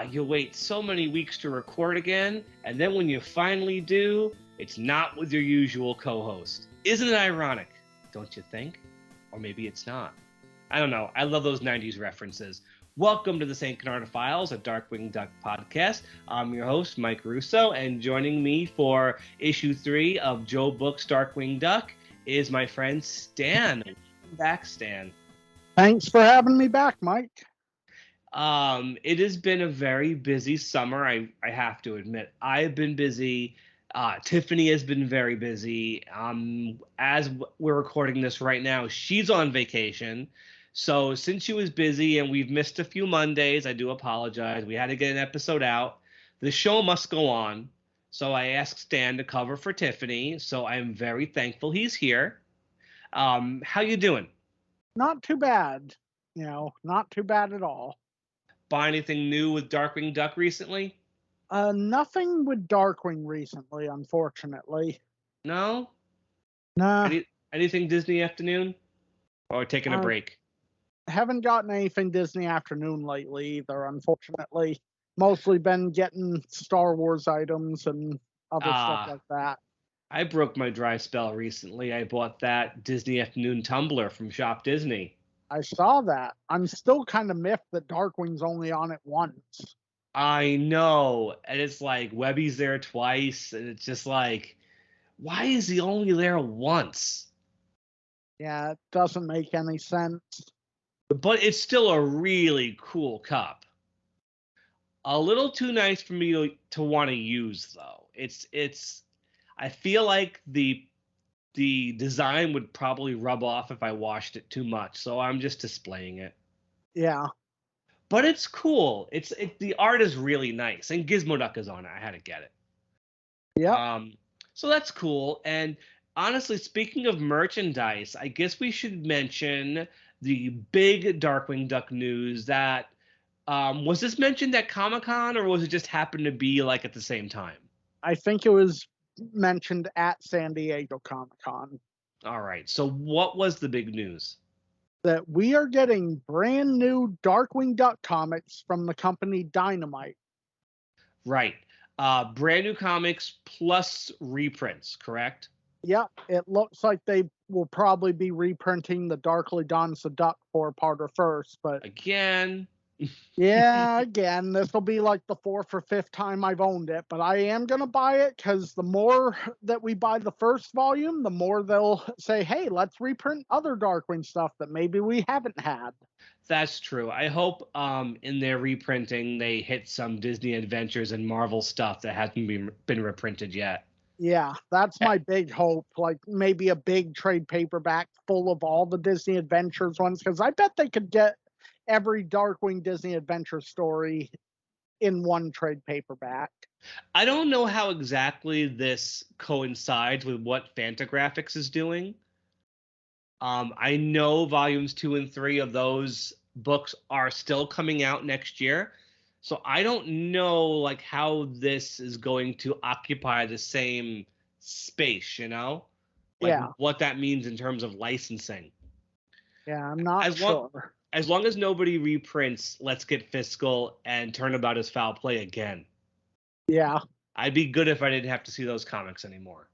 You wait so many weeks to record again, and then when you finally do, it's not with your usual co-host. Isn't it ironic? Don't you think? Or maybe it's not. I don't know. I love those 90s references. Welcome to the St. Canard Files, a Darkwing Duck podcast. I'm your host, Mike Russo, and joining me for issue 3 of Joe Book's Darkwing Duck is my friend Stan. Welcome back, Stan. Thanks for having me back, Mike. It has been a very busy summer. I have to admit, I've been busy. Tiffany has been very busy. As we're recording this right now, she's on vacation. So since she was busy and we've missed a few Mondays, I do apologize. We had to get an episode out. The show must go on. So I asked Stan to cover for Tiffany. So I'm very thankful he's here. How you doing? Not too bad. Not too bad at all. Buy anything new with Darkwing Duck recently? Nothing with Darkwing recently, unfortunately. No? Nah. Anything Disney Afternoon? Or taking a break? Haven't gotten anything Disney Afternoon lately either, unfortunately. Mostly been getting Star Wars items and other stuff like that. I broke my dry spell recently. I bought that Disney Afternoon tumbler from Shop Disney. I saw that. I'm still kind of miffed that Darkwing's only on it once. I know. And it's like Webby's there twice. And it's just like, why is he only there once? Yeah, it doesn't make any sense. But it's still a really cool cup. A little too nice for me to want to use, though. It's. I feel like the design would probably rub off if I washed it too much, so I'm just displaying it. Yeah. But it's cool. The art is really nice, and Gizmo Duck is on it. I had to get it. Yeah. So that's cool. And honestly, speaking of merchandise, I guess we should mention the big Darkwing Duck news that was this mentioned at Comic-Con, or was it just happened to be like at the same time? I think it was mentioned at San Diego Comic-Con. All right. So what was the big news? That we are getting brand new Darkwing Duck comics from the company Dynamite. Right. Brand new comics plus reprints, correct? Yeah, it looks like they will probably be reprinting the Darkly Dons the Duck 4-parter first, but again. Yeah, again, this will be like the 4th or 5th time I've owned it, but I am going to buy it because the more that we buy the first volume, the more they'll say, hey, let's reprint other Darkwing stuff that maybe we haven't had. That's true. I hope in their reprinting they hit some Disney Adventures and Marvel stuff that hasn't been reprinted yet. Yeah, that's my big hope, like maybe a big trade paperback full of all the Disney Adventures ones, because I bet they could get every Darkwing Disney Adventure story in one trade paperback. I don't know how exactly this coincides with what Fantagraphics is doing. I know volumes 2 and 3 of those books are still coming out next year. So I don't know like how this is going to occupy the same space, what that means in terms of licensing. Yeah, I'm not sure. As long as nobody reprints Let's Get Fiscal and Turnabout is Foul Play again. Yeah. I'd be good if I didn't have to see those comics anymore.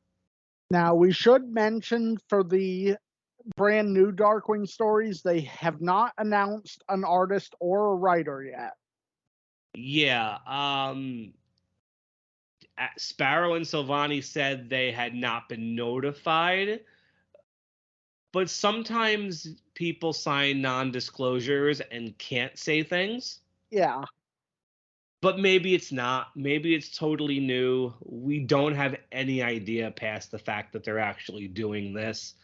Now, we should mention for the brand new Darkwing stories, they have not announced an artist or a writer yet. Yeah. Sparrow and Silvani said they had not been notified. But sometimes people sign non-disclosures and can't say things. Yeah. But maybe it's not. Maybe it's totally new. We don't have any idea past the fact that they're actually doing this.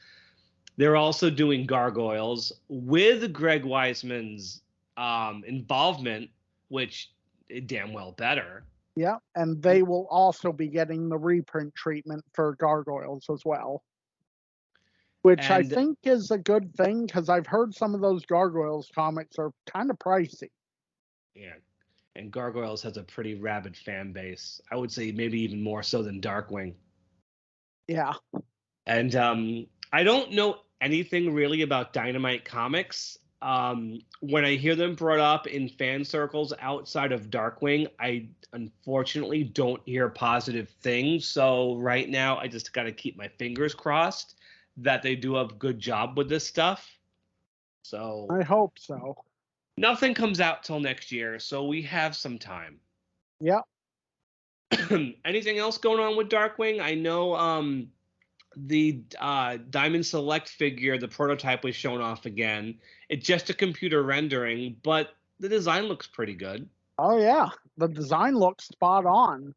They're also doing Gargoyles with Greg Weisman's involvement, which damn well better. Yeah, and they will also be getting the reprint treatment for Gargoyles as well. Which I think is a good thing, because I've heard some of those Gargoyles comics are kind of pricey. Yeah, and Gargoyles has a pretty rabid fan base. I would say maybe even more so than Darkwing. Yeah. And I don't know anything really about Dynamite Comics. When I hear them brought up in fan circles outside of Darkwing, I unfortunately don't hear positive things. So right now, I just got to keep my fingers crossed that they do a good job with this stuff. So I hope so. nothing comes out till next year, so we have some time. Yep. Anything else going on with Darkwing? I know the Diamond Select figure, the prototype was shown off again. It's just a computer rendering, but the design looks pretty good. Oh yeah, the design looks spot on.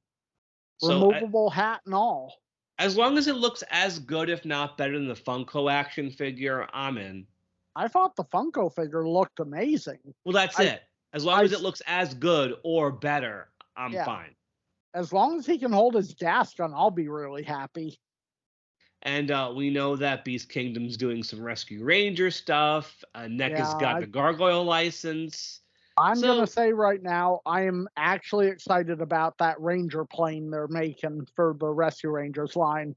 So Removable hat and all. as long as it looks as good, if not better than the Funko action figure, I'm in. I thought the Funko figure looked amazing. Well, that's I, it. As long I, as it looks as good or better, I'm yeah. fine. As long as he can hold his gas gun, I'll be really happy. And we know that Beast Kingdom's doing some Rescue Ranger stuff. NECA's got Yeah, the Gargoyle license. I'm So gonna say right now, I am actually excited about that Ranger plane they're making for the Rescue Rangers line.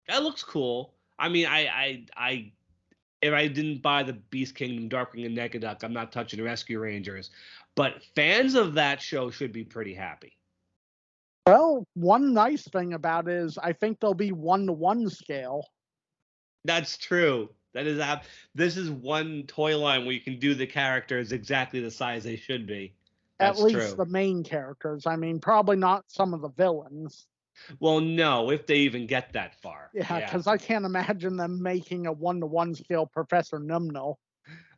that looks cool. I mean, if I didn't buy the Beast Kingdom, Darkwing, and NECA, I'm not touching the Rescue Rangers. But fans of that show should be pretty happy. Well, one nice thing about it is I think they'll be 1-to-1 scale. That's true. This is one toy line where you can do the characters exactly the size they should be. At That's least true. the main characters. I mean, probably not some of the villains. Well, no, if they even get that far. Yeah, because I can't imagine them making a 1-to-1 scale Professor Numno.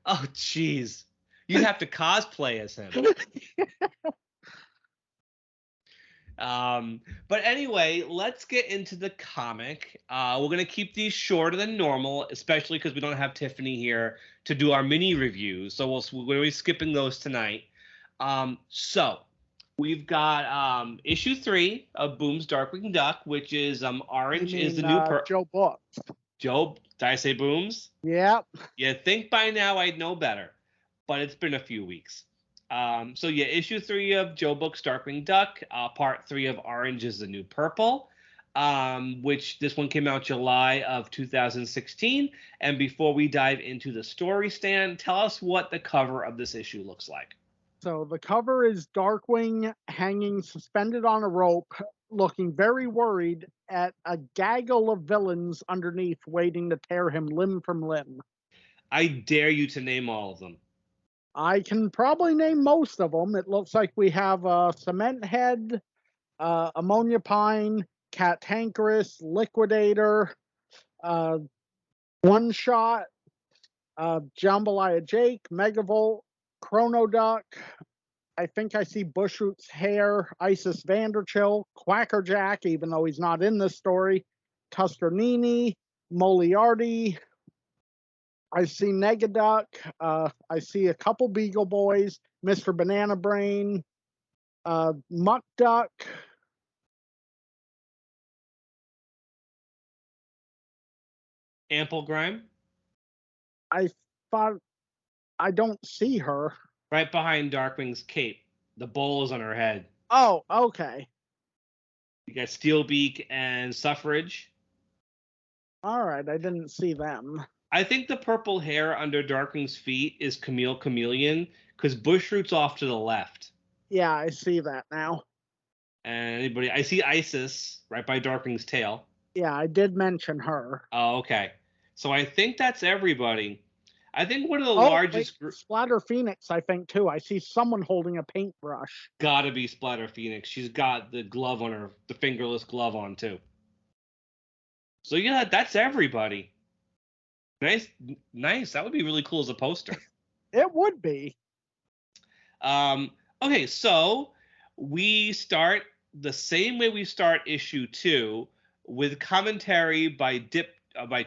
Oh, jeez. You'd have to cosplay as him. But anyway, let's get into the comic. We're gonna keep these shorter than normal, especially because we don't have Tiffany here to do our mini reviews. So we're gonna be skipping those tonight. So we've got issue 3 of Boom's Darkwing Duck, which is orange You is the mean new Joe Book? Joe. Did I say Booms? Yep. You think by now I'd know better, but it's been a few weeks. So yeah, issue 3 of Joe Book's Darkwing Duck, part 3 of Orange is the New Purple, which this one came out July of 2016. And before we dive into the story, Stan, tell us what the cover of this issue looks like. So the cover is Darkwing hanging suspended on a rope, looking very worried at a gaggle of villains underneath waiting to tear him limb from limb. I dare you to name all of them. I can probably name most of them. It looks like we have Cement Head, Ammonia Pine, Cantankerous, Liquidator, One Shot, Jambalaya Jake, Megavolt, Chrono Duck. I think I see Bushroot's Hair, Isis Vanderchill, Quackerjack, even though he's not in this story, Tuskernini, Moliarty. I see Negaduck. I see a couple Beagle Boys, Mr. Banana Brain, Muck Duck. Ample Grime? I thought I don't see her. Right behind Darkwing's cape. The bowl is on her head. Oh, okay. You got Steelbeak and Suffrage. All right, I didn't see them. I think the purple hair under Darkwing's feet is Camille Chameleon, because Bushroot's off to the left. Yeah, I see that now. And I see Isis right by Darkwing's tail. Yeah, I did mention her. Oh, okay. So I think that's everybody. I think one of the largest groups. Splatter Phoenix, I think too. I see someone holding a paintbrush. Gotta be Splatter Phoenix. She's got the glove on her, the fingerless glove on too. So yeah, that's everybody. Nice. That would be really cool as a poster. It would be. Okay, so we start the same way we start issue 2 with commentary by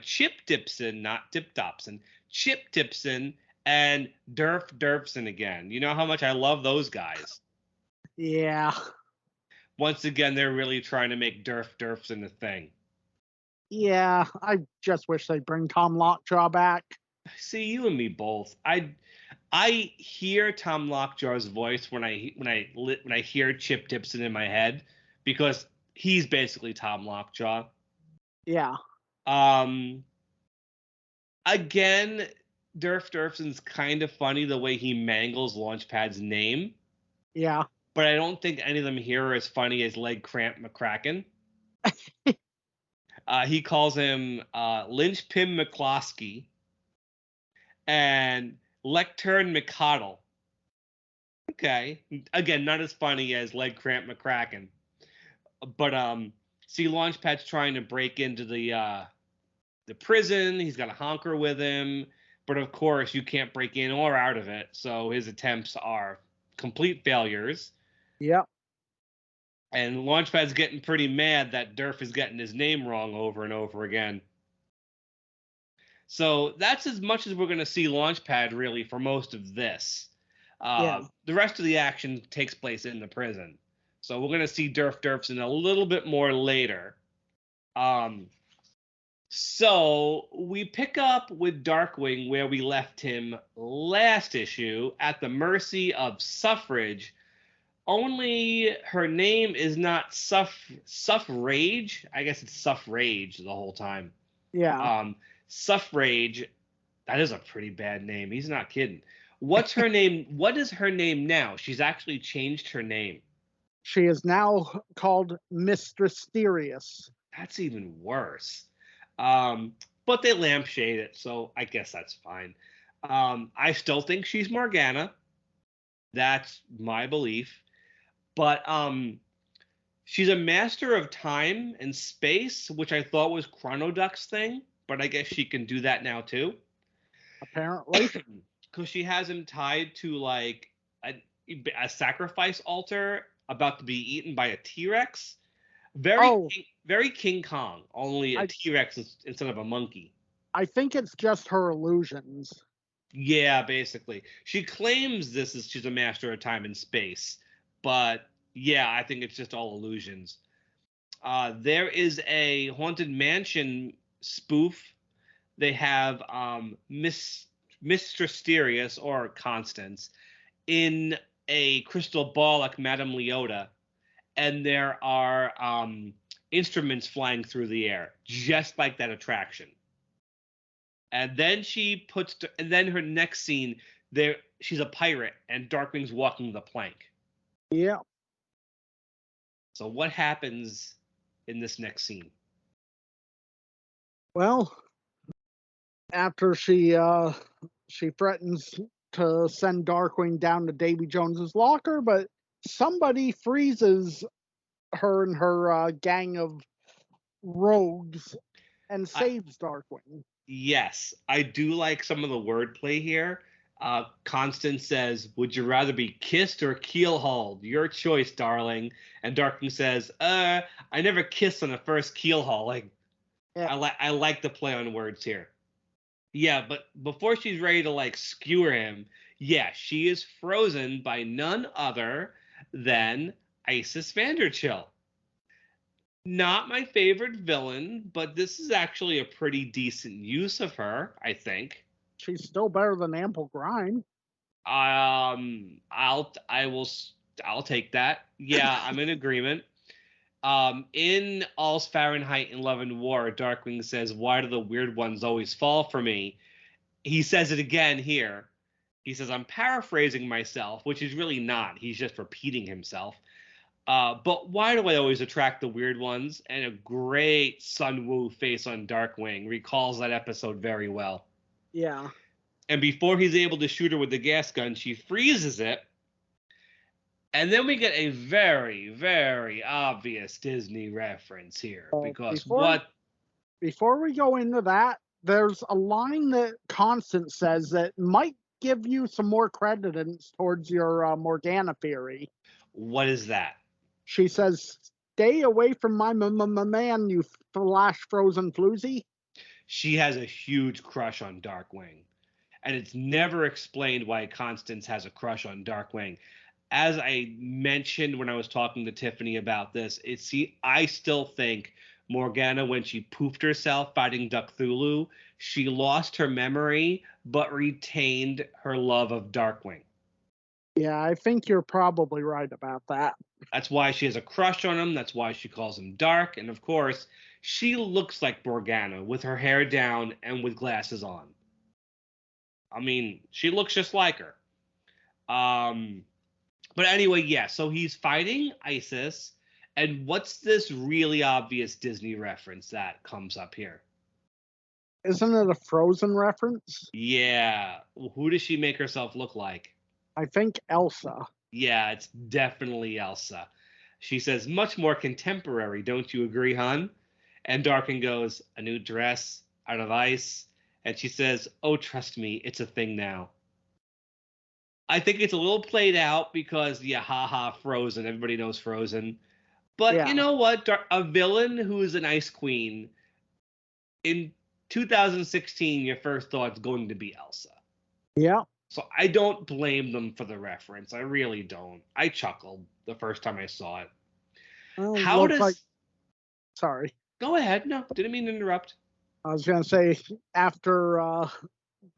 Chip Dipson, not Dip Dobson, Chip Dipson and Durf Durfson again. You know how much I love those guys. Yeah. Once again, they're really trying to make Durf Durfson a thing. Yeah, I just wish they'd bring Tom Lockjaw back. See, you and me both. I hear Tom Lockjaw's voice when I hear Chip Dipson in my head, because he's basically Tom Lockjaw. Yeah. Again, Durf Durfson's kind of funny the way he mangles Launchpad's name, Yeah. but I don't think any of them here are as funny as Leg Cramp McCracken. He calls him Lynchpin McCloskey and Lectern McCoddle. Okay, again, not as funny as Leg Cramp McCracken, but see, Launchpad's trying to break into the prison. He's got a honker with him, but of course you can't break in or out of it, so his attempts are complete failures. Yep. And Launchpad's getting pretty mad that Durf is getting his name wrong over and over again. So that's as much as we're going to see Launchpad really for most of this. Yeah. The rest of the action takes place in the prison. So we're going to see Durf Durfson a little bit more later. So we pick up with Darkwing where we left him last issue at the mercy of Suffrage. Only her name is not Suffrage. I guess it's Suffrage the whole time. Yeah. Suffrage, that is a pretty bad name. He's not kidding. What's her name? What is her name now? She's actually changed her name. She is now called Mysterious. That's even worse. But they lampshade it, so I guess that's fine. I still think she's Morgana. That's my belief. But she's a master of time and space, which I thought was Chronoduck's thing, but I guess she can do that now too. Apparently. Because she has him tied to like a sacrifice altar about to be eaten by a T-Rex. Very King Kong, only a T-Rex instead of a monkey. I think it's just her illusions. Yeah, basically. She claims she's a master of time and space, but yeah, I think it's just all illusions. There is a Haunted Mansion spoof. They have Mistress Mysterious or Constance in a crystal ball like Madame Leota, and there are instruments flying through the air, just like that attraction. And then and then her next scene, she's a pirate, and Darkwing's walking the plank. Yeah. So what happens in this next scene? Well, after she threatens to send Darkwing down to Davy Jones's locker, but somebody freezes her and her gang of rogues and saves Darkwing. Yes, I do like some of the wordplay here. Constance says, "Would you rather be kissed or keel-hauled? Your choice, darling." And Darkwing says, "I never kissed on the first keel-hauling." Yeah. I like the play on words here. Yeah, but before she's ready to like skewer him, yeah, she is frozen by none other than Isis Vanderchill. Not my favorite villain, but this is actually a pretty decent use of her, I think. She's still better than Ample Grime. I'll take that. Yeah, I'm in agreement. In All's Fahrenheit and Love and War, Darkwing says, "Why do the weird ones always fall for me?" He says it again here. He says, "I'm paraphrasing myself," which is really not. He's just repeating himself. But why do I always attract the weird ones? And a great Sun Wu face on Darkwing recalls that episode very well. Yeah. And before he's able to shoot her with the gas gun, she freezes it. And then we get a very, very obvious Disney reference here. Because before we go into that, there's a line that Constance says that might give you some more credence towards your Morgana theory. What is that? She says, "Stay away from my man, you flash frozen floozy." She has a huge crush on Darkwing. And it's never explained why Constance has a crush on Darkwing. As I mentioned when I was talking to Tiffany about this, I still think Morgana, when she poofed herself fighting Ducktulu, she lost her memory but retained her love of Darkwing. Yeah, I think you're probably right about that. That's why she has a crush on him. That's why she calls him Dark. And of course, she looks like Morgana with her hair down and with glasses on. I mean, she looks just like her. But anyway, yeah, so he's fighting Isis. And what's this really obvious Disney reference that comes up here? Isn't it a Frozen reference? Yeah. Who does she make herself look like? I think Elsa. Yeah, it's definitely Elsa. She says, much more contemporary, don't you agree, hon? And Darkwing goes, a new dress out of ice. And she says, oh, trust me, it's a thing now. I think it's a little played out because, yeah, haha, Frozen. Everybody knows Frozen. But you Yeah. know what? A villain who is an ice queen in 2016, your first thought's going to be Elsa. Yeah. So I don't blame them for the reference. I really don't. I chuckled the first time I saw it. Well, How looks like. does. Sorry. Go ahead. No, didn't mean to interrupt. I was going to say, after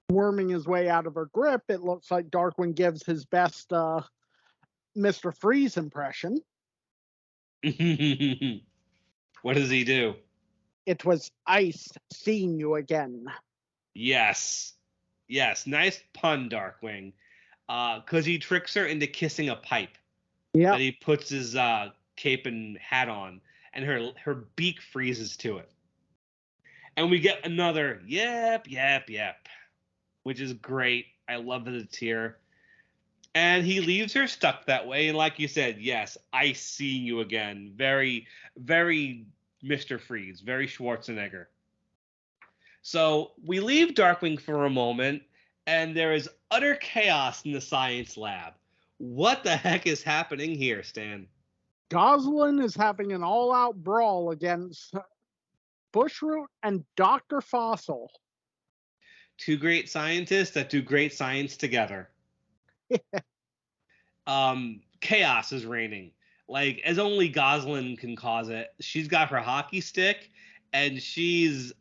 worming his way out of her grip, it looks like Darkwing gives his best Mr. Freeze impression. What does he do? It was ice seeing you again. Yes. Yes. Nice pun, Darkwing. Because he tricks her into kissing a pipe Yeah. that he puts his cape and hat on, and her beak freezes to it. And we get another yep, yep, yep, which is great. I love that it's here. And he leaves her stuck that way. And like you said, yes, I see you again. Very, very Mr. Freeze, very Schwarzenegger. So we leave Darkwing for a moment, and there is utter chaos in the science lab. What the heck is happening here, Stan? Goslin is having an all out brawl against Bushroot and Dr. Fossil. Two great scientists that do great science together. Chaos is reigning. Like, as only Goslin can cause it. She's got her hockey stick, and she's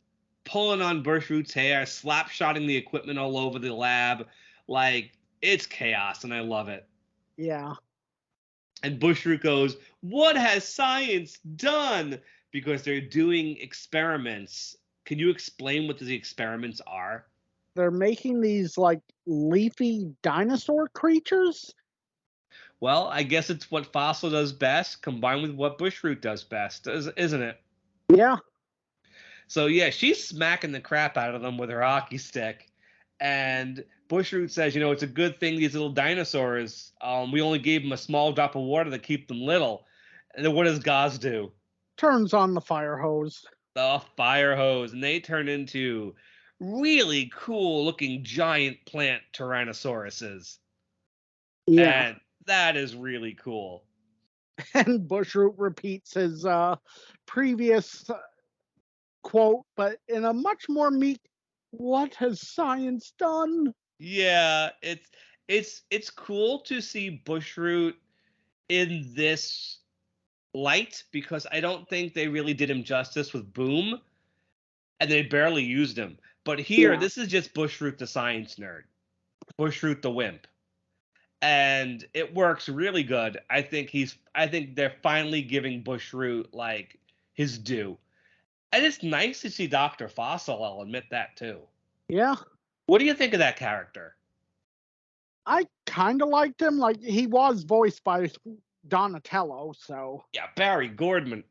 pulling on Bushroot's hair, slap-shotting the equipment all over the lab. Like, it's chaos, and I love it. Yeah. And Bushroot goes, what has science done? Because they're doing experiments. Can you explain what the experiments are? They're making these like leafy dinosaur creatures. Well, I guess it's what Fossil does best, combined with what Bushroot does best, isn't it? Yeah. So yeah, she's smacking the crap out of them with her hockey stick, and Bushroot says, it's a good thing these little dinosaurs. We only gave them a small drop of water to keep them little. And then what does Gaz do? Turns on the fire hose. The fire hose, and they turn into really cool looking giant plant tyrannosauruses. Yeah. And that is really cool. And Bushroot repeats his previous quote, but in a much more meek, what has science done? Yeah, it's cool to see Bushroot in this light because I don't think they really did him justice with Boom, and they barely used him. But here, this is just Bushroot the science nerd, Bushroot the wimp, and it works really good. I think they're finally giving Bushroot like his due, and it's nice to see Dr. Fossil. I'll admit that too. Yeah. What do you think of that character? I kind of liked him. Like, he was voiced by Donatello, so. Yeah, Barry Gordon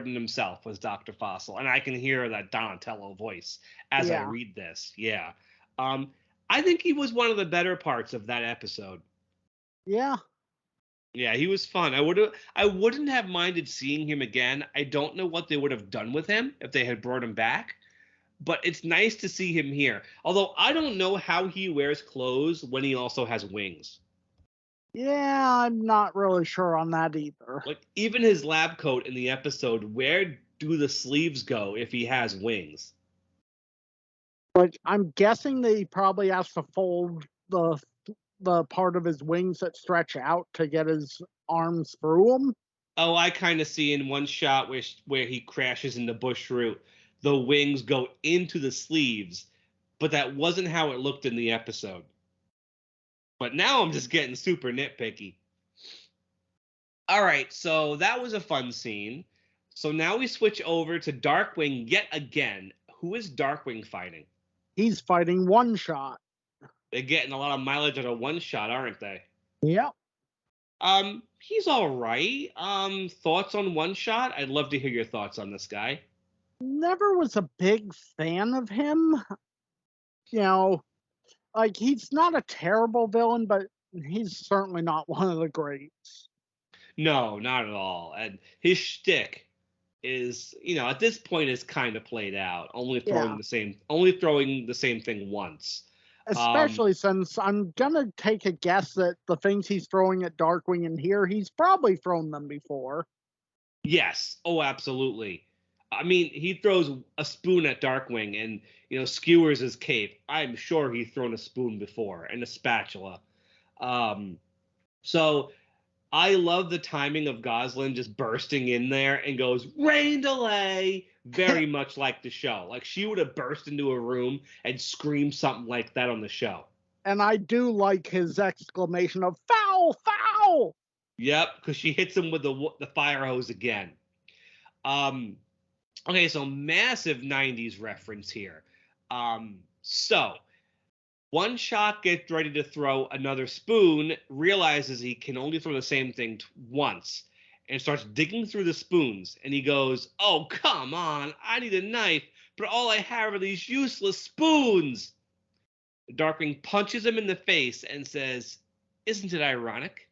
himself was Dr. Fossil, and I can hear that Donatello voice as I read this. Yeah. I think he was one of the better parts of that episode. Yeah. Yeah, he was fun. I wouldn't have minded seeing him again. I don't know what they would have done with him if they had brought him back, but it's nice to see him here. Although I don't know how he wears clothes when he also has wings. Yeah, I'm not really sure on that either. Like, even his lab coat in the episode, where do the sleeves go if he has wings? But I'm guessing that he probably has to fold the part of his wings that stretch out to get his arms through them. Oh, I kind of see in one shot where he crashes into Bushroot, the wings go into the sleeves, but that wasn't how it looked in the episode. But now I'm just getting super nitpicky. All right, so that was a fun scene. So now we switch over to Darkwing yet again. Who is Darkwing fighting? He's fighting One Shot. They're getting a lot of mileage out of One Shot, aren't they? Yep. He's all right. Thoughts on One Shot? I'd love to hear your thoughts on this guy. Never was a big fan of him. You know, like he's not a terrible villain, but he's certainly not one of the greats. No, not at all. And his shtick is, at this point is kind of played out. Yeah. Only throwing the same thing once. Especially since I'm gonna take a guess that the things he's throwing at Darkwing in here, he's probably thrown them before. Yes. Oh, absolutely. I mean, he throws a spoon at Darkwing and, skewers his cape. I'm sure he's thrown a spoon before and a spatula. So I love the timing of Goslin just bursting in there and goes, rain delay, very much like the show. Like she would have burst into a room and screamed something like that on the show. And I do like his exclamation of foul, foul. Yep, because she hits him with the fire hose again. Okay, so massive 90s reference here. So One Shot gets ready to throw another spoon, realizes he can only throw the same thing once, and starts digging through the spoons. And he goes, oh, come on, I need a knife, but all I have are these useless spoons. Darkwing punches him in the face and says, isn't it ironic?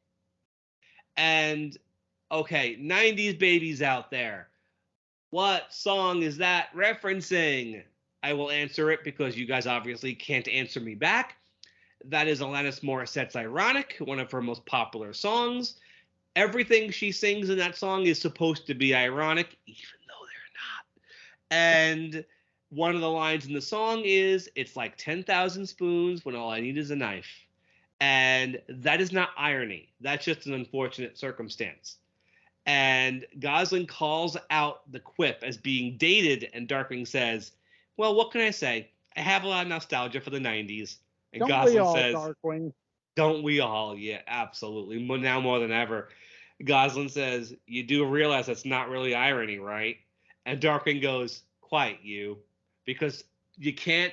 And, okay, 90s babies out there, what song is that referencing? I will answer it because you guys obviously can't answer me back. That is Alanis Morissette's Ironic, one of her most popular songs. Everything she sings in that song is supposed to be ironic, even though they're not. And one of the lines in the song is, it's like 10,000 spoons when all I need is a knife. And that is not irony. That's just an unfortunate circumstance. And Goslin calls out the quip as being dated, and Darkwing says, well, what can I say? I have a lot of nostalgia for the 90s. And Don't Goslin we all, says, Darkwing? don't we all? Yeah, absolutely. Now more than ever. Goslin says, you do realize that's not really irony, right? And Darkwing goes, quite you. Because you can't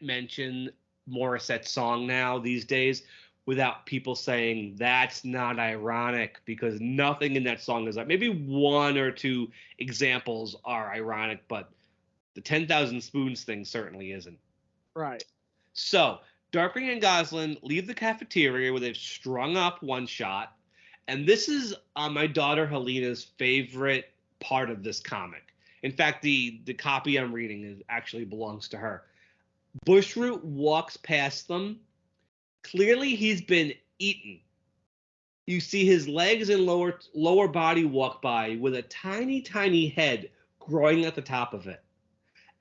mention Morissette's song now these days without people saying that's not ironic, because nothing in that song is like, maybe one or two examples are ironic, but the 10,000 spoons thing certainly isn't. Right. So Darkwing and Goslin leave the cafeteria where they've strung up One Shot. And this is my daughter Helena's favorite part of this comic. In fact, the copy I'm reading actually belongs to her. Bushroot walks past them. Clearly, he's been eaten. You see his legs and lower body walk by with a tiny, tiny head growing at the top of it.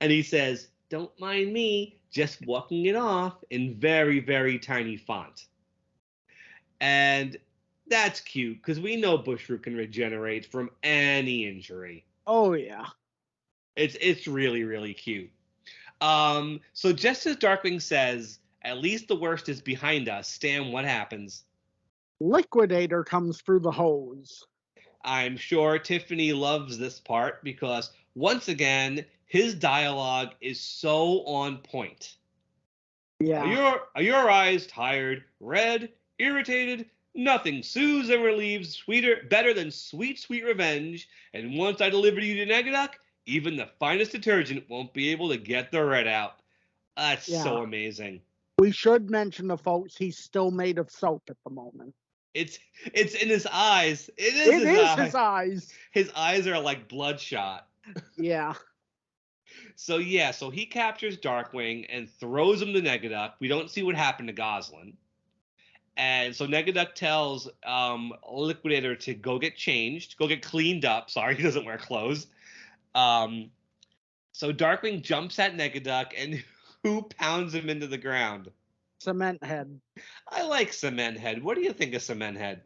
And he says, don't mind me, just walking it off, in very, very tiny font. And that's cute, because we know Bushroot can regenerate from any injury. Oh, yeah. It's really, really cute. So just as Darkwing says, at least the worst is behind us, Stan, what happens? Liquidator comes through the hose. I'm sure Tiffany loves this part because, once again, his dialogue is so on point. Yeah. Are your eyes tired, red, irritated? Nothing soothes and relieves better than sweet, sweet revenge. And once I deliver you to Negaduck, even the finest detergent won't be able to get the red out. That's so amazing. We should mention to folks he's still made of soap at the moment. It's in his eyes. It is his eyes. His eyes are like bloodshot. Yeah. So he captures Darkwing and throws him to Negaduck. We don't see what happened to Goslin. And so Negaduck tells Liquidator to go get changed, go get cleaned up. Sorry, he doesn't wear clothes. So Darkwing jumps at Negaduck, and who pounds him into the ground? Cement Head. I like Cement Head. What do you think of Cement Head?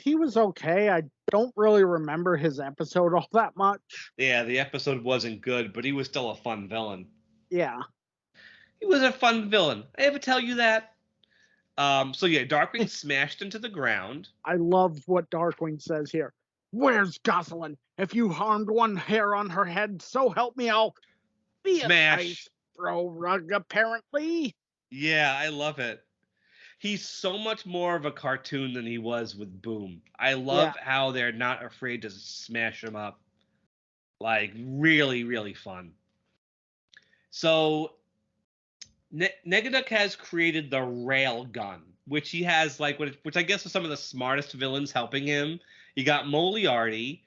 He was okay. I don't really remember his episode all that much. Yeah, the episode wasn't good, but he was still a fun villain. Yeah. He was a fun villain. I ever tell you that? Darkwing smashed into the ground. I love what Darkwing says here. Where's Goslin? If you harmed one hair on her head, so help me, I'll be Smash. throw rug, apparently. Yeah, I love it. He's so much more of a cartoon than he was with Boom. I Yeah. love how they're not afraid to smash him up. Like, really, really fun. So, Negaduck has created the rail gun, which he has, like, which I guess are some of the smartest villains helping him. You got Moriarty,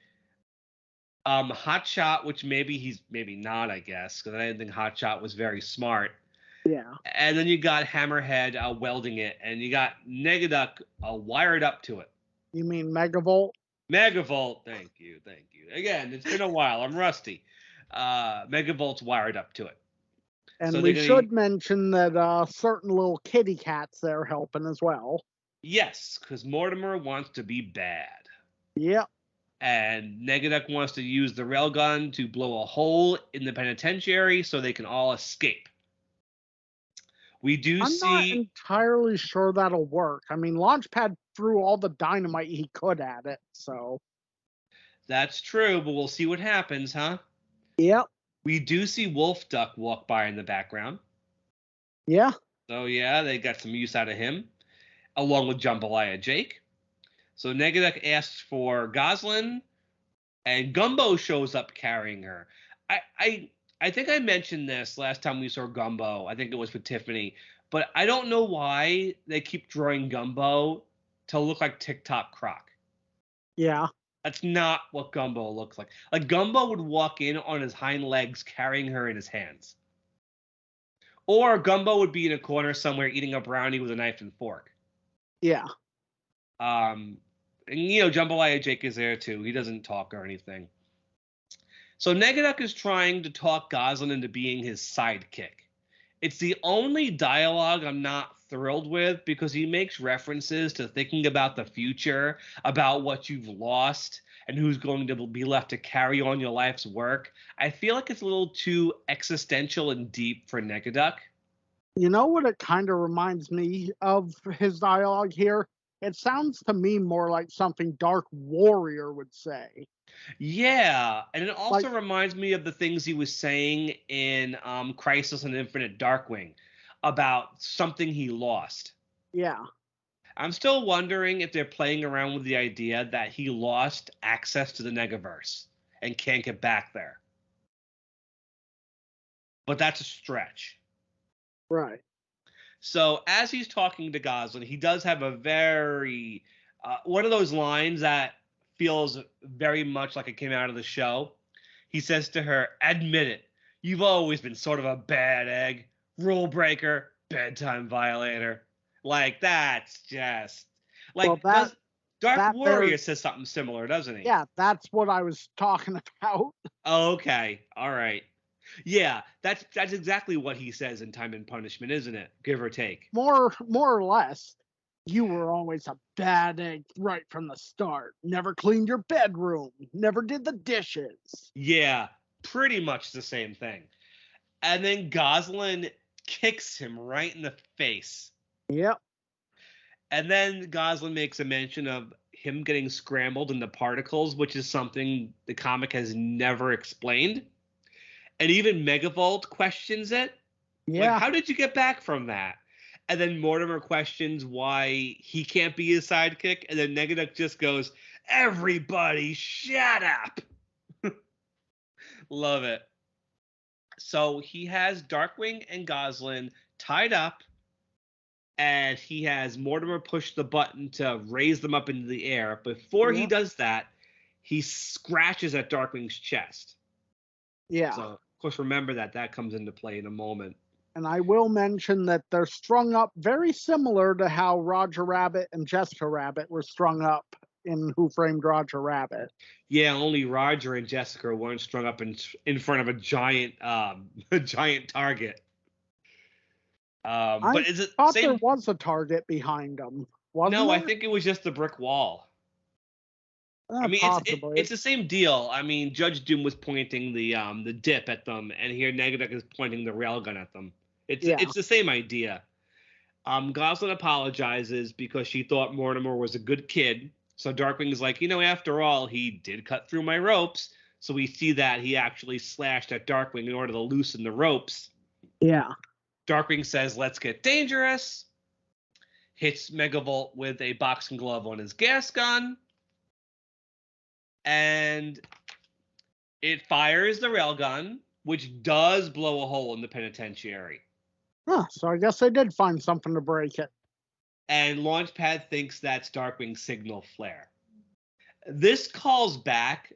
Hotshot, which maybe not, I guess, because I didn't think Hotshot was very smart. Yeah. And then you got Hammerhead welding it, and you got Negaduck wired up to it. You mean Megavolt? Megavolt, thank you. Again, it's been a while. I'm rusty. Megavolt's wired up to it. So And they're we gonna should mention that certain little kitty cats there helping as well. yes, because Mortimer wants to be bad. Yep. And Negaduck wants to use the railgun to blow a hole in the penitentiary so they can all escape. We do I'm not see entirely sure that'll work. I mean, Launchpad threw all the dynamite he could at it, so. that's true, but we'll see what happens, huh? Yep. We do see Wolf Duck walk by in the background. Yeah. So yeah, they got some use out of him, along with Jambalaya Jake. So Negaduck asks for Goslin, and Gumbo shows up carrying her. I think I mentioned this last time we saw Gumbo. I think it was with Tiffany, but I don't know why they keep drawing Gumbo to look like TikTok Croc. Yeah. That's not what Gumbo looks like. Like Gumbo would walk in on his hind legs carrying her in his hands. Or Gumbo would be in a corner somewhere eating a brownie with a knife and fork. Yeah. And Jambalaya Jake is there too. He doesn't talk or anything. So Negaduck is trying to talk Goslin into being his sidekick. It's the only dialogue I'm not thrilled with because he makes references to thinking about the future, about what you've lost, and who's going to be left to carry on your life's work. I feel like it's a little too existential and deep for Negaduck. You know what it kind of reminds me of his dialogue here? It sounds to me more like something Dark Warrior would say. Yeah, and it Like, also reminds me of the things he was saying in Crisis on Infinite Darkwing about something he lost. yeah. I'm still wondering if they're playing around with the idea that he lost access to the Negaverse and can't get back there. But that's a stretch. Right. So as he's talking to Goslin, he does have a very one of those lines that feels very much like it came out of the show. He says to her, "Admit it. You've always been sort of a bad egg, rule breaker, bedtime violator." Like that's just Well, like does Dark that Warrior there's says something similar, doesn't he? yeah, that's what I was talking about. Oh, okay. All right. Yeah, that's exactly what he says in Time and Punishment, isn't it? Give or take. More or less. You were always a bad egg right from the start. Never cleaned your bedroom. Never did the dishes. Yeah, pretty much the same thing. And then Goslin kicks him right in the face. Yep. And then Goslin makes a mention of him getting scrambled in the particles, which is something the comic has never explained. And even Megavolt questions it. Yeah. Like, how did you get back from that? And then Mortimer questions why he can't be his sidekick. And then Negaduck just goes, "Everybody shut up." Love it. So he has Darkwing and Goslin tied up, and he has Mortimer push the button to raise them up into the air. Before he does that, he scratches at Darkwing's chest. Yeah. So, of course, remember that comes into play in a moment. And I will mention that they're strung up very similar to how Roger Rabbit and Jessica Rabbit were strung up in Who Framed Roger Rabbit. Yeah, only Roger and Jessica weren't strung up in front of a giant a giant target. But is it thought same? there was a target behind them. Wasn't No, there? I think it was just the brick wall. I mean, possibly. it's the same deal. I mean, Judge Doom was pointing the dip at them, and here Negaduck is pointing the railgun at them. It's the same idea. Goslin apologizes because she thought Mortimer was a good kid. So Darkwing is like, after all, he did cut through my ropes. So we see that he actually slashed at Darkwing in order to loosen the ropes. Yeah. Darkwing says, let's get dangerous. Hits Megavolt with a boxing glove on his gas gun. And it fires the railgun, which does blow a hole in the penitentiary. Huh, so I guess they did find something to break it. And Launchpad thinks that's Darkwing's signal flare. This calls back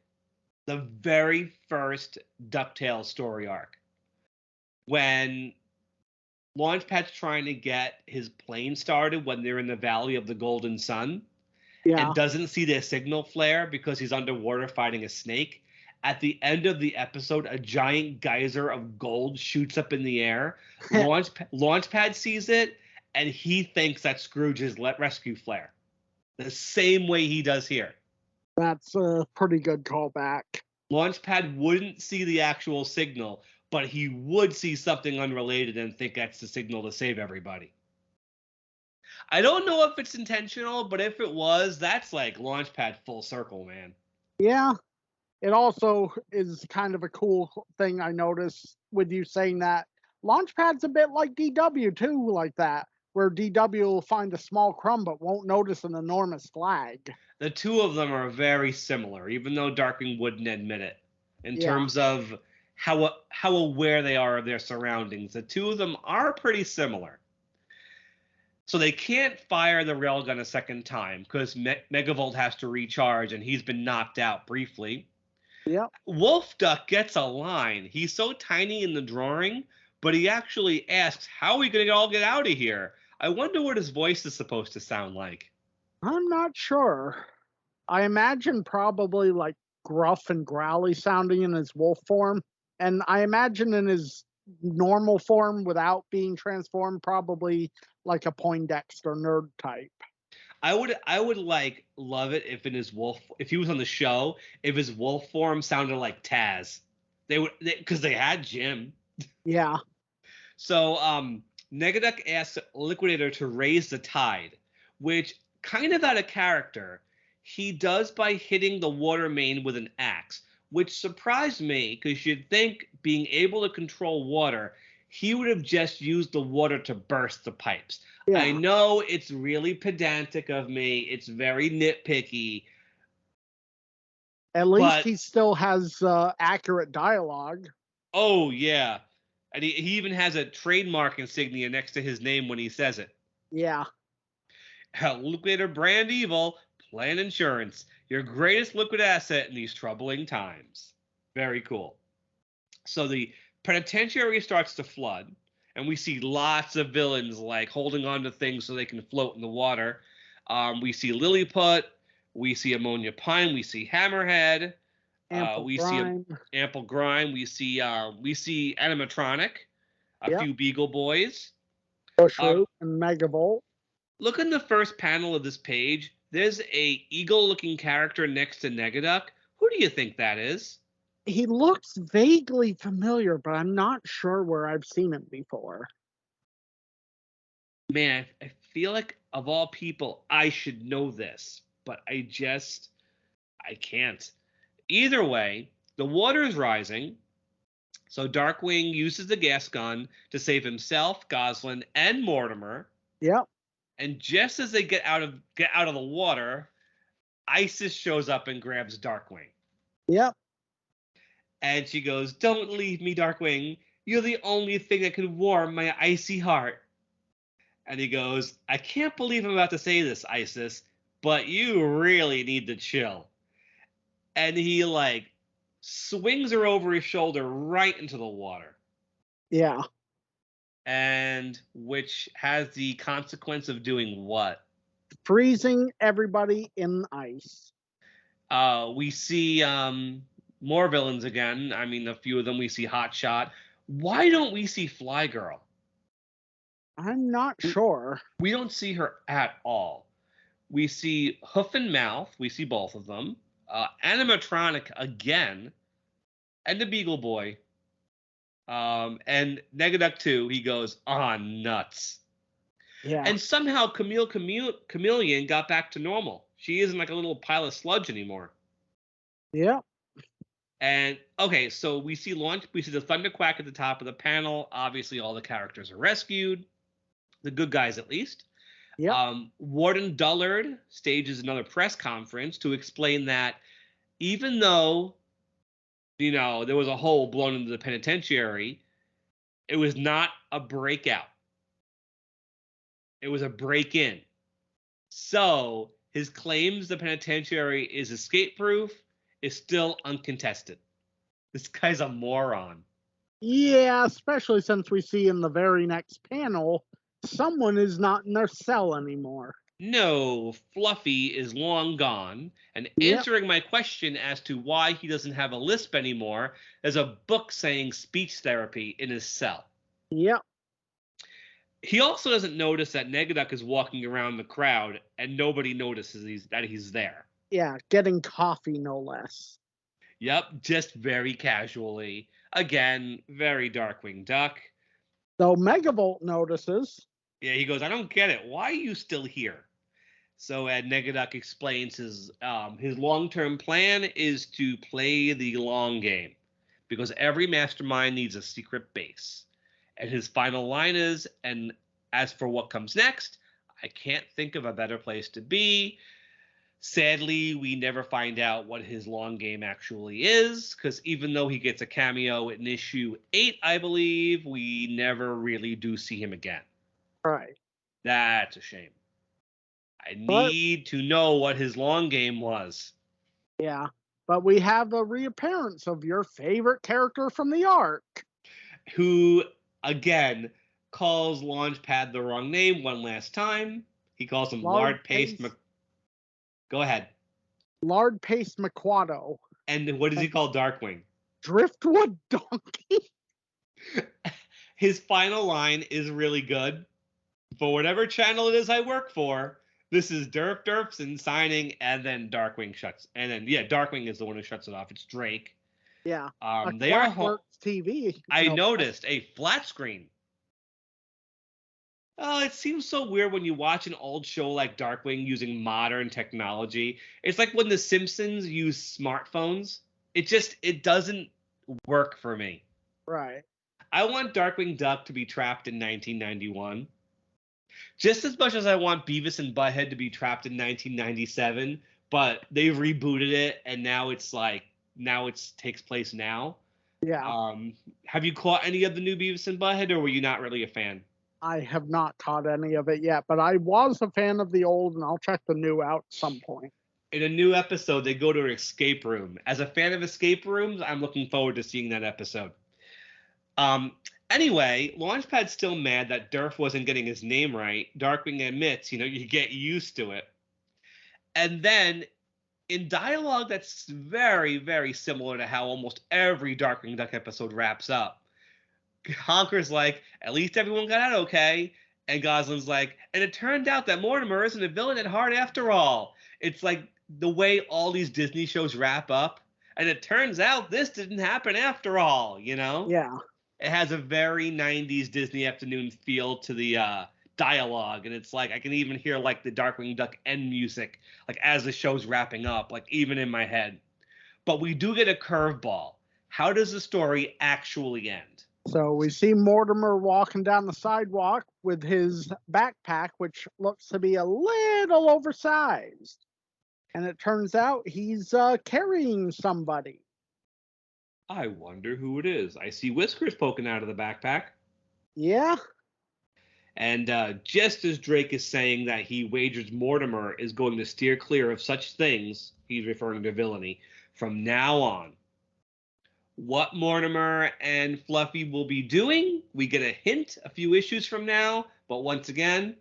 the very first Ducktales story arc, when Launchpad's trying to get his plane started when they're in the Valley of the Golden Sun, Yeah. and doesn't see their signal flare because he's underwater fighting a snake. At the end of the episode, a giant geyser of gold shoots up in the air. Launchpad sees it, and he thinks that's Scrooge's rescue flare. The same way he does here. That's a pretty good callback. Launchpad wouldn't see the actual signal, but he would see something unrelated and think that's the signal to save everybody. I don't know if it's intentional, but if it was, that's like Launchpad full circle, man. Yeah. It also is kind of a cool thing I noticed with you saying that. Launchpad's a bit like DW too, like that, where DW will find a small crumb but won't notice an enormous flag. The two of them are very similar, even though Darkwing wouldn't admit it. In terms of how aware they are of their surroundings, the two of them are pretty similar. So they can't fire the railgun a second time because Megavolt has to recharge, and he's been knocked out briefly. Yep. Wolf Duck gets a line. He's so tiny in the drawing, but he actually asks, how are we going to all get out of here? I wonder what his voice is supposed to sound like. I'm not sure. I imagine probably like gruff and growly sounding in his wolf form. And I imagine in his normal form without being transformed, probably like a Poindexter nerd type. I would like love it if he was on the show, if his wolf form sounded like Taz. Because they had Jim. Yeah. So Negaduck asks Liquidator to raise the tide, which kind of out of character. He does by hitting the water main with an axe, which surprised me because you'd think being able to control water, he would have just used the water to burst the pipes. Yeah. I know it's really pedantic of me. It's very nitpicky. At least he still has accurate dialogue. Oh, yeah. And he even has a trademark insignia next to his name when he says it. Yeah. Liquidator Brand Evil, Plan Insurance, your greatest liquid asset in these troubling times. Very cool. So the penitentiary starts to flood, and we see lots of villains like holding on to things so they can float in the water. We see Lilliput, we see Ammonia Pine, we see Hammerhead, we see Ample Grime, we see Animatronic, a few Beagle Boys, Bushroot and Megavolt. Look in the first panel of this page. There's a eagle-looking character next to Negaduck. Who do you think that is? He looks vaguely familiar, but I'm not sure where I've seen him before. Man, I feel like of all people, I should know this, but I can't. Either way, the water is rising, so Darkwing uses the gas gun to save himself, Goslin, and Mortimer. Yep. And just as they get out of the water, Isis shows up and grabs Darkwing. Yep. And she goes, "Don't leave me, Darkwing. You're the only thing that could warm my icy heart." And he goes, "I can't believe I'm about to say this, Isis, but you really need to chill." And he like swings her over his shoulder right into the water. Yeah. And which has the consequence of doing what? Freezing everybody in ice. We see more villains again. I mean, a few of them. We see Hotshot. Why don't we see Fly Girl? I'm not sure. We don't see her at all. We see Hoof and Mouth. We see both of them. Animatronic again. And the Beagle Boy. And Negaduck 2, he goes, nuts. Yeah. And somehow Chameleon got back to normal. She isn't like a little pile of sludge anymore. Yeah. And okay, so we see the thunderquack at the top of the panel. Obviously, all the characters are rescued, the good guys at least. Yep. Warden Dullard stages another press conference to explain that even though there was a hole blown into the penitentiary, it was not a breakout. It was a break-in. So his claims the penitentiary is escape-proof is still uncontested. This guy's a moron. Yeah, especially since we see in the very next panel, someone is not in their cell anymore. No, Fluffy is long gone, and Yep. answering my question as to why he doesn't have a lisp anymore, there's a book saying speech therapy in his cell. Yep. He also doesn't notice that Negaduck is walking around the crowd, and nobody notices that he's there. Yeah, getting coffee no less. Yep, just very casually. Again, very Darkwing Duck. Though Megavolt notices. Yeah, he goes, I don't get it. Why are you still here? So Negaduck explains his long-term plan is to play the long game because every mastermind needs a secret base. And his final line is, and as for what comes next, I can't think of a better place to be. Sadly, we never find out what his long game actually is, because even though he gets a cameo in issue 8, I believe, we never really do see him again. Right. That's a shame. I But need to know what his long game was. yeah, but we have a reappearance of your favorite character from the arc. Who, again, calls Launchpad the wrong name one last time. He calls him Lard Paste Go ahead. Lard Paste McQuado. And what does he call Darkwing? Driftwood Donkey. His final line is really good. For whatever channel it is I work for, this is Derp Derpson signing, and then Darkwing shuts. And then, yeah, Darkwing is the one who shuts it off. It's Drake. Yeah. They are TV. I noticed a flat screen. Oh, it seems so weird when you watch an old show like Darkwing using modern technology. It's like when The Simpsons use smartphones. It doesn't work for me. Right. I want Darkwing Duck to be trapped in 1991. Just as much as I want Beavis and Butthead to be trapped in 1997, but they've rebooted it and now it takes place now. Yeah. Have you caught any of the new Beavis and Butthead, or were you not really a fan? I have not caught any of it yet, but I was a fan of the old, and I'll check the new out at some point. In a new episode, they go to an escape room. As a fan of escape rooms, I'm looking forward to seeing that episode. Anyway, Launchpad's still mad that Durf wasn't getting his name right. Darkwing admits, you get used to it. And then, in dialogue that's very, very similar to how almost every Darkwing Duck episode wraps up, Honker's like, at least everyone got out okay. And Gosling's like, and it turned out that Mortimer isn't a villain at heart after all. It's like the way all these Disney shows wrap up. And it turns out this didn't happen after all, Yeah. It has a very 90s Disney afternoon feel to the dialogue. And it's like, I can even hear like the Darkwing Duck end music, like as the show's wrapping up, like even in my head. But we do get a curveball. How does the story actually end? So we see Mortimer walking down the sidewalk with his backpack, which looks to be a little oversized. And it turns out he's carrying somebody. I wonder who it is. I see whiskers poking out of the backpack. Yeah. And just as Drake is saying that he wagers Mortimer is going to steer clear of such things, he's referring to villainy, from now on. What Mortimer and Fluffy will be doing, we get a hint a few issues from now, but once again,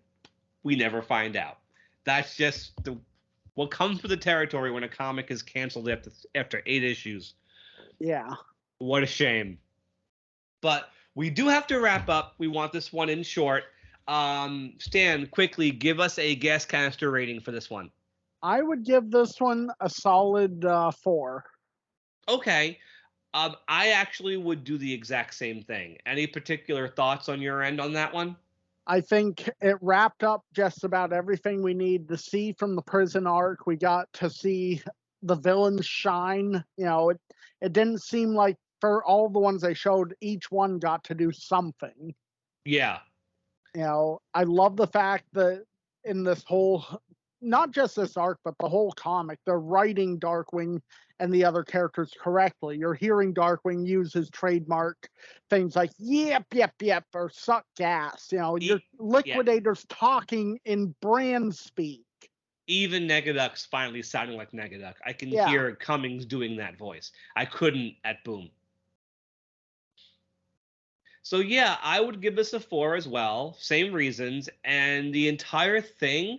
we never find out. That's just what comes with the territory when a comic is canceled after 8 issues. Yeah. What a shame. But we do have to wrap up. We want this one in short. Stan, quickly, give us a gas canister rating for this one. I would give this one a solid 4. Okay. I actually would do the exact same thing. Any particular thoughts on your end on that one? I think it wrapped up just about everything we need to see from the prison arc. We got to see the villains shine. it didn't seem like for all the ones they showed, each one got to do something. Yeah. I love the fact that in this whole, not just this arc, but the whole comic, they're writing Darkwing and the other characters correctly. You're hearing Darkwing use his trademark things like yep, yep, yep, or suck gas. Your Liquidator's talking in brand speak. Even Negaduck's finally sounding like Negaduck. I can Yeah. hear Cummings doing that voice. I couldn't at Boom. So yeah, I would give this a 4 as well. Same reasons. And the entire thing,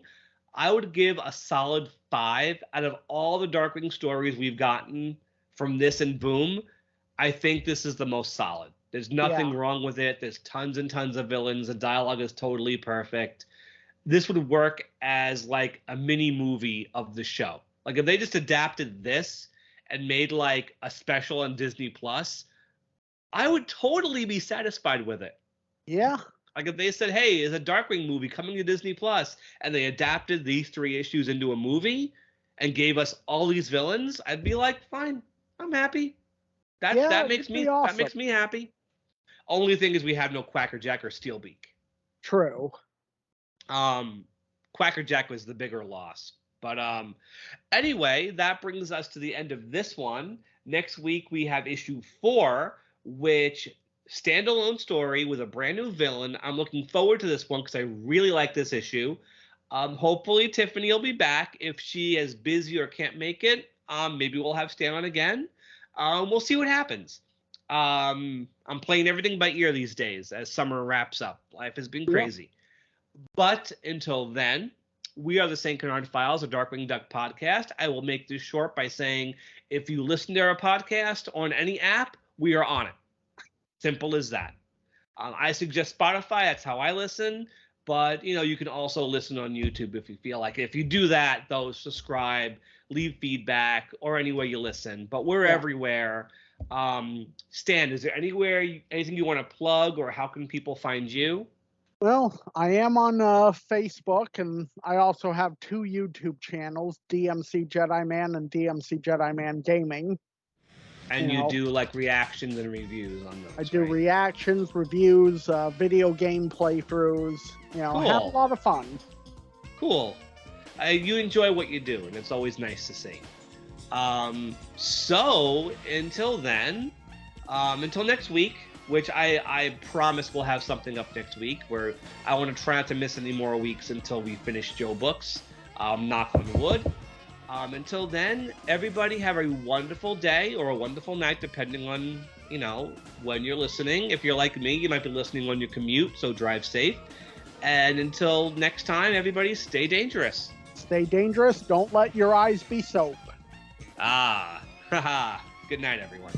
I would give a solid 5 out of all the Darkwing stories we've gotten from this and Boom. I think this is the most solid. There's nothing wrong with it. There's tons and tons of villains. The dialogue is totally perfect. This would work as like a mini movie of the show. Like if they just adapted this and made like a special on Disney Plus, I would totally be satisfied with it. Yeah. Like if they said, hey, there's a Darkwing movie coming to Disney Plus, and they adapted these 3 issues into a movie and gave us all these villains, I'd be like, fine, I'm happy. That makes me awesome. That makes me happy. Only thing is we have no Quackerjack or Steelbeak. True. Quackerjack was the bigger loss. But anyway, that brings us to the end of this one. Next week we have issue 4, which standalone story with a brand new villain. I'm looking forward to this one because I really like this issue. Hopefully Tiffany will be back. If she is busy or can't make it, maybe we'll have Stan on again. We'll see what happens. I'm playing everything by ear these days as summer wraps up. Life has been crazy. But until then, we are the St. Canard Files, a Darkwing Duck podcast. I will make this short by saying if you listen to our podcast on any app, we are on it. Simple as that. I suggest Spotify. That's how I listen. But, you can also listen on YouTube if you feel like it. If you do that, though, subscribe, leave feedback, or anywhere you listen. But we're everywhere. Stan, is there anything you want to plug, or how can people find you? Well, I am on Facebook, and I also have 2 YouTube channels, DMC Jedi Man and DMC Jedi Man Gaming. And you do like reactions and reviews on those. I do reactions, reviews, video game playthroughs. Cool. Have a lot of fun. Cool. You enjoy what you do, and it's always nice to see. So until then, until next week, which I promise we'll have something up next week, where I want to try not to miss any more weeks until we finish Joe books. Knock on wood. Until then, everybody have a wonderful day or a wonderful night, depending on, when you're listening. If you're like me, you might be listening on your commute, so drive safe. And until next time, everybody stay dangerous. Stay dangerous. Don't let your eyes be soap. Haha. Good night, everyone.